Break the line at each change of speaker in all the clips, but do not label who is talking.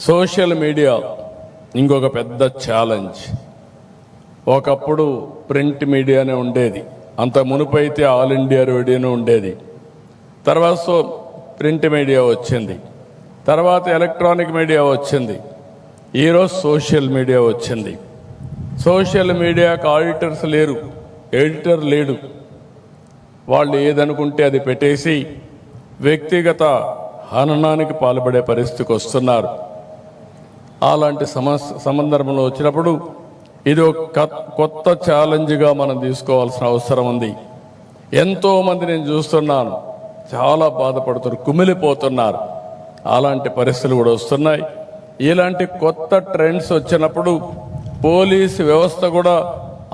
Social media ఇంకొక పెద్ద challenge. ఒకప్పుడు ప్రింట్ మీడియానే ఉండేది, అంత మునుపైతే ఆల్ ఇండియా రేడియోనే ఉండేది. తర్వాత ప్రింట్ మీడియా వచ్చింది, తర్వాత ఎలక్ట్రానిక్ మీడియా వచ్చింది, ఈరోజు సోషల్ మీడియా వచ్చింది. సోషల్ మీడియాకు ఆడిటర్స్ లేరు, ఎడిటర్ లేడు. వాళ్ళు ఏదనుకుంటే అది పెట్టేసి వ్యక్తిగత హననానికి పాల్పడే పరిస్థితికి వస్తున్నారు. అలాంటి సందర్భంలో వచ్చినప్పుడు ఇది ఒక కొత్త ఛాలెంజ్గా మనం తీసుకోవాల్సిన అవసరం ఉంది. ఎంతోమంది నేను చూస్తున్నాను, చాలా బాధపడుతున్నారు, కుమిలిపోతున్నారు. అలాంటి పరిస్థితులు కూడా వస్తున్నాయి. ఇలాంటి కొత్త ట్రెండ్స్ వచ్చినప్పుడు పోలీసు వ్యవస్థ కూడా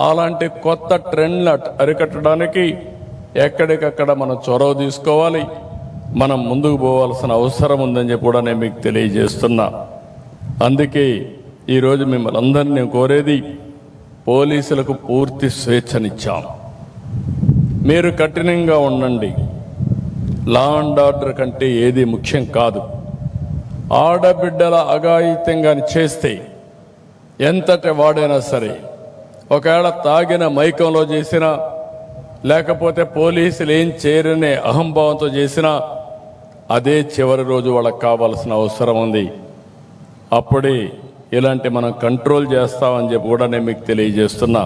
అలాంటి కొత్త ట్రెండ్లు అరికట్టడానికి ఎక్కడికక్కడ మనం చొరవ తీసుకోవాలి, మనం ముందుకు పోవాల్సిన అవసరం ఉందని చెప్పి కూడా నేను మీకు తెలియజేస్తున్నా. అందుకే ఈరోజు మిమ్మల్ని అందరినీ కోరేది, పోలీసులకు పూర్తి స్వేచ్ఛనిచ్చాం. మీరు కఠినంగా ఉండండి. లా అండ్ ఆర్డర్ కంటే ఏది ముఖ్యం కాదు. ఆడబిడ్డల అఘాయిత్యంగా చేస్తే ఎంతటి వాడైనా సరే, ఒకవేళ తాగిన మైకంలో చేసినా, లేకపోతే పోలీసులు ఏం చేయరనే అహంభావంతో చేసినా, అదే చివరి రోజు వాళ్ళకి కావాల్సిన అవసరం ఉంది. అప్పుడే ఇలాంటి మనం కంట్రోల్ చేస్తామని చెప్పి కూడా నేను మీకు తెలియజేస్తున్నా.